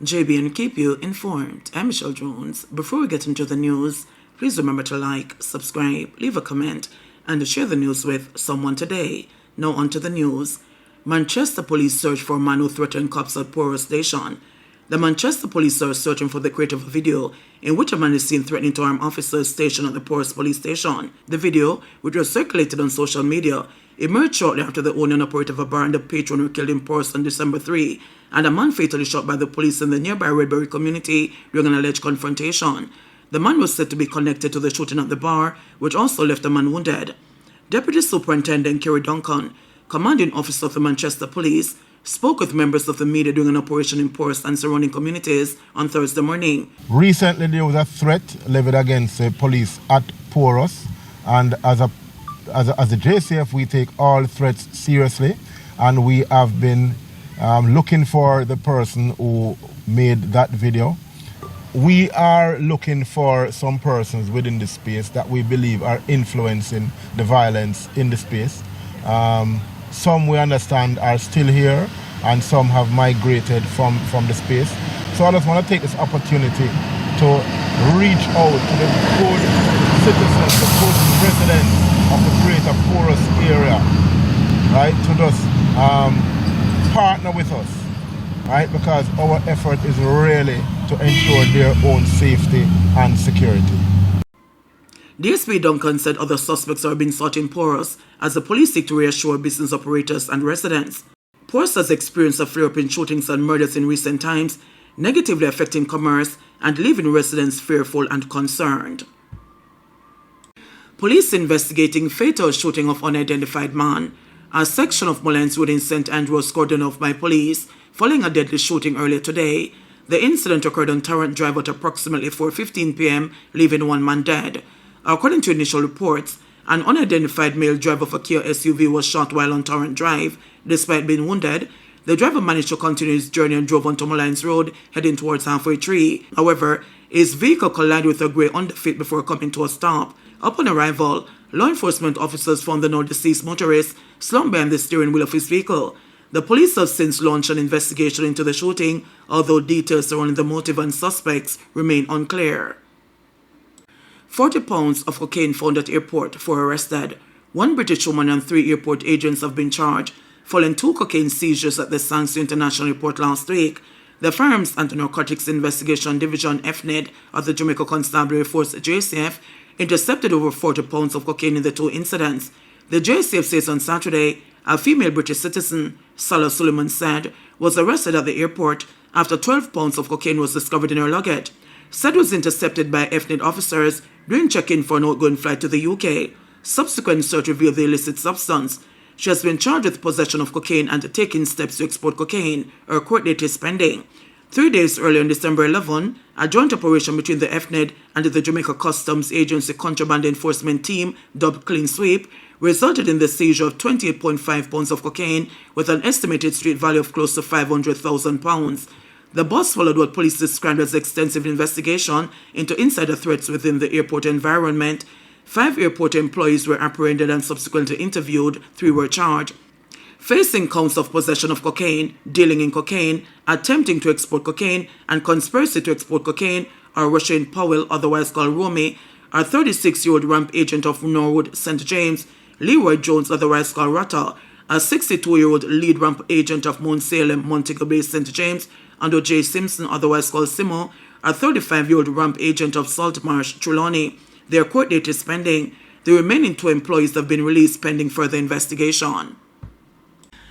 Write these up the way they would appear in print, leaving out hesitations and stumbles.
JBNN keep you informed. I'm Michelle Jones. Before we get into the news, please remember to like, subscribe, leave a comment, and share the news with someone today. Now on to the news. Manchester police search for man who threatened cops at Porus station. The Manchester police are searching for the creator of a video in which a man is seen threatening to arm officers stationed at the Porus police station. The video, which was circulated on social media, emerged shortly after the owner and operator of a bar and the patron were killed in Porus on December 3, and a man fatally shot by the police in the nearby Redbury community during an alleged confrontation. The man was said to be connected to the shooting at the bar, which also left a man wounded. Deputy Superintendent Kerry Duncan, commanding officer of the Manchester Police, spoke with members of the media during an operation in Porus and surrounding communities on Thursday morning. Recently, there was a threat leveled against the police at Porus, and as a JCF, we take all threats seriously, and we have been looking for the person who made that video. We are looking for some persons within the space that we believe are influencing the violence in the space. Some we understand are still here, and some have migrated from the space. So I just want to take this opportunity to reach out to the good citizens, the good residents of the greater Porus area, right, to just partner with us, right, because our effort is really to ensure their own safety and security. DSP Duncan said other suspects are being sought in Porus as the police seek to reassure business operators and residents. Porus has experienced a flare-up in shootings and murders in recent times, negatively affecting commerce and leaving residents fearful and concerned. Police investigating fatal shooting of unidentified man. A section of Mullens Road in St. Andrews cordoned off by police following a deadly shooting earlier today. The incident occurred on Torrent Drive at approximately 4:15 p.m., leaving one man dead. According to initial reports, an unidentified male driver of a Kia SUV was shot while on Torrent Drive. Despite being wounded, the driver managed to continue his journey and drove onto Mullens Road, heading towards Halfway Tree. However, his vehicle collided with a grey underfit before coming to a stop. Upon arrival, law enforcement officers found the now deceased motorist slumped behind the steering wheel of his vehicle. The police have since launched an investigation into the shooting, although details surrounding the motive and suspects remain unclear. 40 pounds of cocaine found at airport, 4 arrested. 1 British woman and 3 airport agents have been charged, following 2 cocaine seizures at the Sansu International Airport last week. The Firearms and Narcotics Investigation Division FNID of the Jamaica Constabulary Force JCF intercepted over 40 pounds of cocaine in the 2 incidents. The JCF says on Saturday, a female British citizen, Salah Suleiman said, was arrested at the airport after 12 pounds of cocaine was discovered in her luggage. Said was intercepted by FNID officers during check-in for an outgoing flight to the UK. Subsequent search revealed the illicit substance. She has been charged with possession of cocaine and taking steps to export cocaine. Her court date is pending. 3 days earlier, on December 11, a joint operation between the FNID and the Jamaica Customs Agency Contraband Enforcement Team, dubbed Clean Sweep, resulted in the seizure of 28.5 pounds of cocaine with an estimated street value of close to £500,000. The bus followed what police described as extensive investigation into insider threats within the airport environment. 5 airport employees were apprehended and subsequently interviewed. 3 were charged. Facing counts of possession of cocaine, dealing in cocaine, attempting to export cocaine, and conspiracy to export cocaine are Rushane Powell, otherwise called Romy, a 36-year-old ramp agent of Norwood St. James, Leroy Jones, otherwise called Rata, a 62-year-old lead ramp agent of Mount Salem, Montego Bay, St. James, and O.J. Simpson, otherwise called Simo, a 35-year-old ramp agent of Saltmarsh, Trelawney. Their court date is pending. The remaining 2 employees have been released pending further investigation.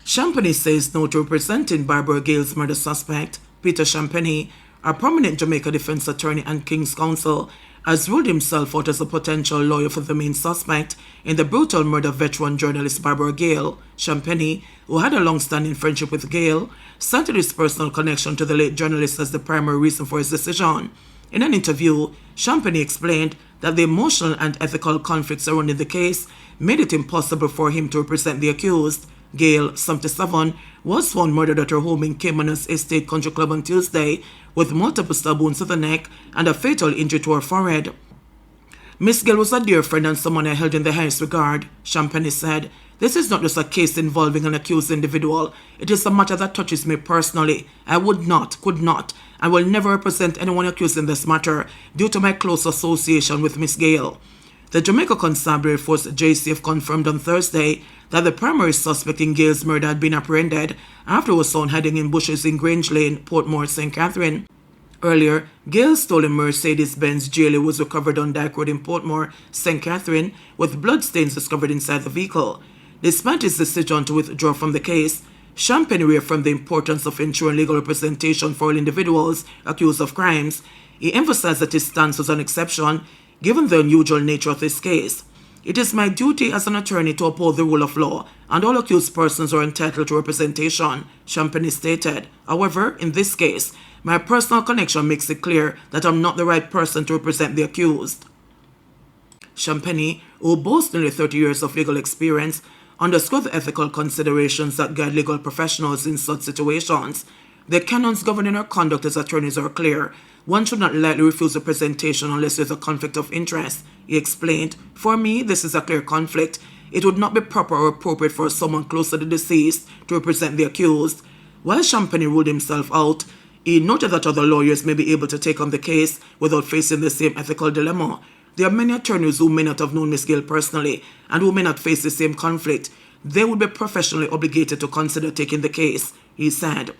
Champagny says no to representing Barbara Gale's murder suspect. Peter Champagny, a prominent Jamaica defense attorney and King's Counsel, has ruled himself out as a potential lawyer for the main suspect in the brutal murder of veteran journalist Barbara Gale. Champagny, who had a long-standing friendship with Gale, cited his personal connection to the late journalist as the primary reason for his decision. In an interview, Champagny explained that the emotional and ethical conflicts surrounding the case made it impossible for him to represent the accused. Gale, 77, was found murdered at her home in Caymanas Estate Country Club on Tuesday with multiple stab wounds to the neck and a fatal injury to her forehead. Miss Gale was a dear friend and someone I held in the highest regard, Champagny said. This is not just a case involving an accused individual. It is a matter that touches me personally. I could not, I will never represent anyone accused in this matter due to my close association with Miss Gale. The Jamaica Constabulary Force JCF confirmed on Thursday that the primary suspect in Gale's murder had been apprehended after he was found hiding in bushes in Grange Lane, Portmore, St. Catherine. Earlier, Gale's stolen Mercedes-Benz GLE was recovered on Dyke Road in Portmore, St. Catherine, with bloodstains discovered inside the vehicle. Despite his decision to withdraw from the case, Champagne reaffirmed the importance of ensuring legal representation for all individuals accused of crimes. He emphasized that his stance was an exception, given the unusual nature of this case. It is my duty as an attorney to uphold the rule of law, and all accused persons are entitled to representation, Champagne stated. However, in this case, my personal connection makes it clear that I'm not the right person to represent the accused. Champagne, who boasts nearly 30 years of legal experience, underscored the ethical considerations that guide legal professionals in such situations. The canons governing our conduct as attorneys are clear. One should not lightly refuse representation unless there's a conflict of interest, he explained. For me, this is a clear conflict. It would not be proper or appropriate for someone close to the deceased to represent the accused. While Champagne ruled himself out, he noted that other lawyers may be able to take on the case without facing the same ethical dilemma. There are many attorneys who may not have known Miss Gale personally and who may not face the same conflict. They would be professionally obligated to consider taking the case, he said.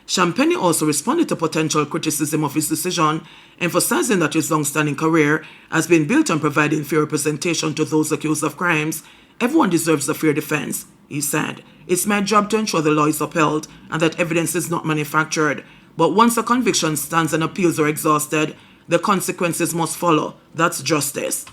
Champagne also responded to potential criticism of his decision, emphasizing that his long-standing career has been built on providing fair representation to those accused of crimes. Everyone deserves a fair defense, he said. It's my job to ensure the law is upheld and that evidence is not manufactured. But once a conviction stands and appeals are exhausted, the consequences must follow. That's justice.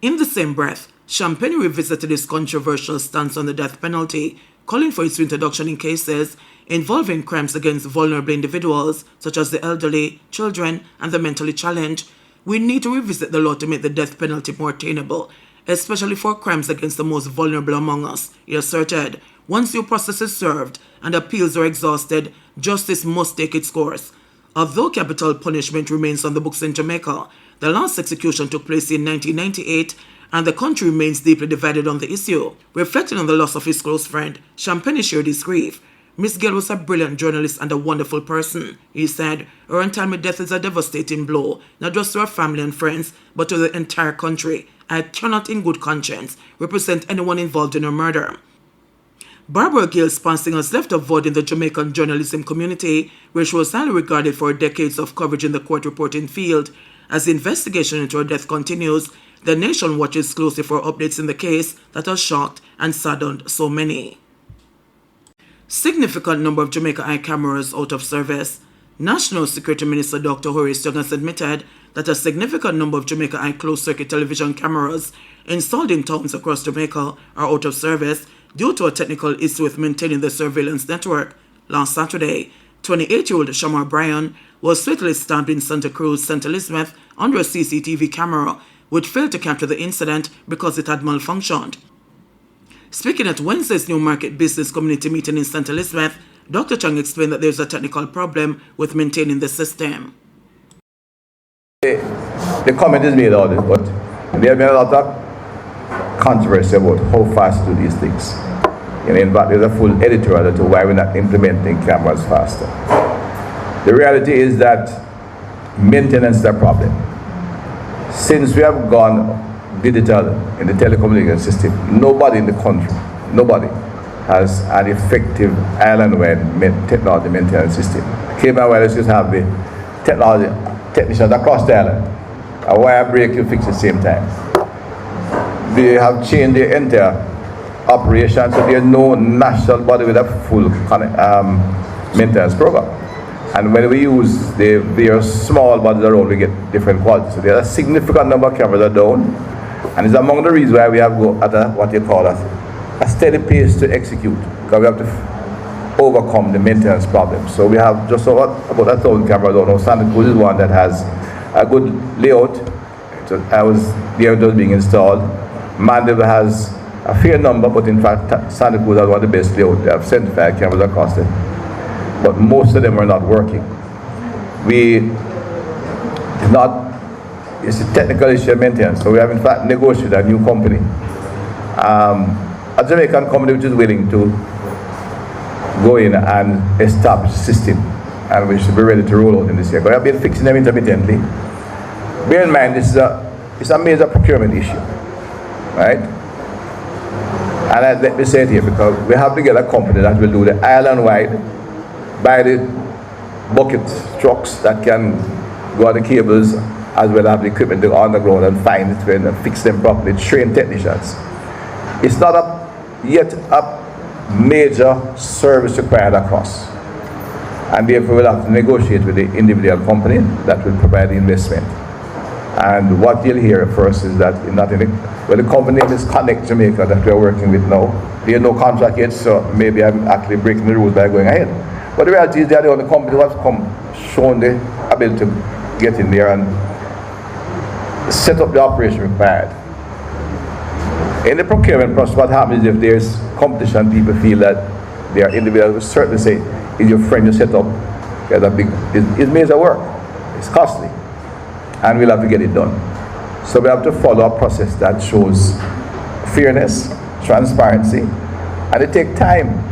In the same breath, Champagne revisited his controversial stance on the death penalty, calling for its introduction in cases involving crimes against vulnerable individuals, such as the elderly, children, and the mentally challenged. We need to revisit the law to make the death penalty more attainable, especially for crimes against the most vulnerable among us, he asserted. Once due process is served and appeals are exhausted, justice must take its course. Although capital punishment remains on the books in Jamaica, the last execution took place in 1998, and the country remains deeply divided on the issue. Reflecting on the loss of his close friend, Champagne shared his grief. Miss Gale was a brilliant journalist and a wonderful person, he said. Her untimely death is a devastating blow, not just to her family and friends, but to the entire country. I cannot in good conscience represent anyone involved in her murder. Barbara Gale's passing has left a void in the Jamaican journalism community, where she was highly regarded for decades of coverage in the court reporting field. As the investigation into her death continues, the nation watches closely for updates in the case that has shocked and saddened so many. Significant number of Jamaica Eye cameras out of service. National Security Minister Dr. Horace Young has admitted that a significant number of Jamaica Eye closed-circuit television cameras installed in towns across Jamaica are out of service due to a technical issue with maintaining the surveillance network. Last Saturday, 28-year-old Shamar Bryan was fatally stabbed in Santa Cruz, St. Elizabeth under a CCTV camera, which failed to capture the incident because it had malfunctioned. Speaking at Wednesday's Newmarket Business Community meeting in St. Elizabeth, Dr. Chung explained that there's a technical problem with maintaining the system. The comment is made on it, but there have been a lot of controversy about how fast to do these things. And in fact, there's a full editorial as to why we're not implementing cameras faster. The reality is that maintenance is a problem. Since we have gone digital in the telecommunication system, nobody in the country, nobody has an effective island-wide technology maintenance system. Cayman Wireless used to have the technology technicians across the island. A wire break you fix at the same time. They have changed the entire operation, so there's no national body with a full maintenance program. And when we use the small bodies around, we get different quality. So there's a significant number of cameras are down, and it's among the reasons why we have to go at what you call a steady pace to execute, because we have to overcome the maintenance problem. So we have just about 1,000 cameras down now. Santa Cruz is one that has a good layout. I was there, it was being installed. Mandeville has a fair number, but in fact Santa Cruz has one of the best layouts. They have 75 cameras across it, but most of them are not working. It's a technical issue of maintenance. So we have in fact negotiated a new company, a Jamaican company which is willing to go in and establish a system and we should be ready to roll out in this year. But I've been fixing them intermittently. Bear in mind, it's a major procurement issue, right? And let me say it here, because we have to get a company that will do the island-wide, buy the bucket trucks that can go on the cables, as well as the equipment to go on the ground and find it and fix them properly, train technicians. It's not yet a major service required across. And therefore we'll have to negotiate with the individual company that will provide the investment. And what you'll hear first is that the company name is Connect Jamaica that we're working with now. There's no contract yet, so maybe I'm actually breaking the rules by going ahead. But the reality is they're the only company who has shown the ability to get in there and set up the operation required. In the procurement process, what happens is if there's competition, people feel that they are individuals, certainly say, is your friend you set up, it major work, it's costly, and we'll have to get it done. So we have to follow a process that shows fairness, transparency, and it takes time.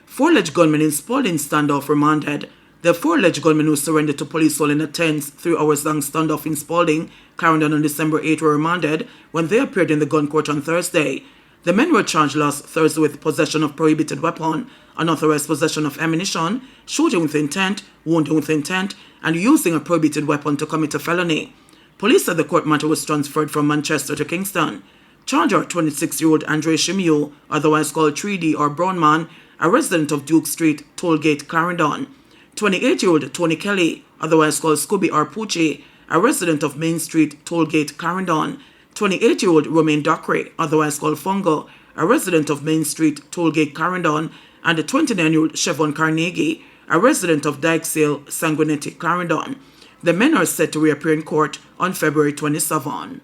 4 alleged gunmen in Spalding standoff remanded. The 4 alleged gunmen who surrendered to police following a tense 3-hour-long standoff in Spalding, Clarendon on December 8 were remanded when they appeared in the gun court on Thursday. The men were charged last Thursday with possession of prohibited weapon, unauthorized possession of ammunition, shooting with intent, wounding with intent, and using a prohibited weapon to commit a felony. Police said the court matter was transferred from Manchester to Kingston. Charger 26-year-old Andre Shimiu, otherwise called 3D or Brown Man, a resident of Duke Street, Tollgate, Clarendon. 28-year-old Tony Kelly, otherwise called Scooby or Poochie, a resident of Main Street, Tollgate, Clarendon. 28-year-old Romain Dockery, otherwise called Fungo, a resident of Main Street, Tollgate, Clarendon, and the 29-year-old Chevon Carnegie, a resident of Dykesale, Sanguinetti, Clarendon. The men are set to reappear in court on February 27.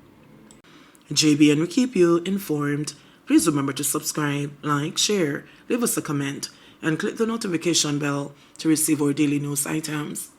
JBN will keep you informed. Please remember to subscribe, like, share, leave us a comment, and click the notification bell to receive our daily news items.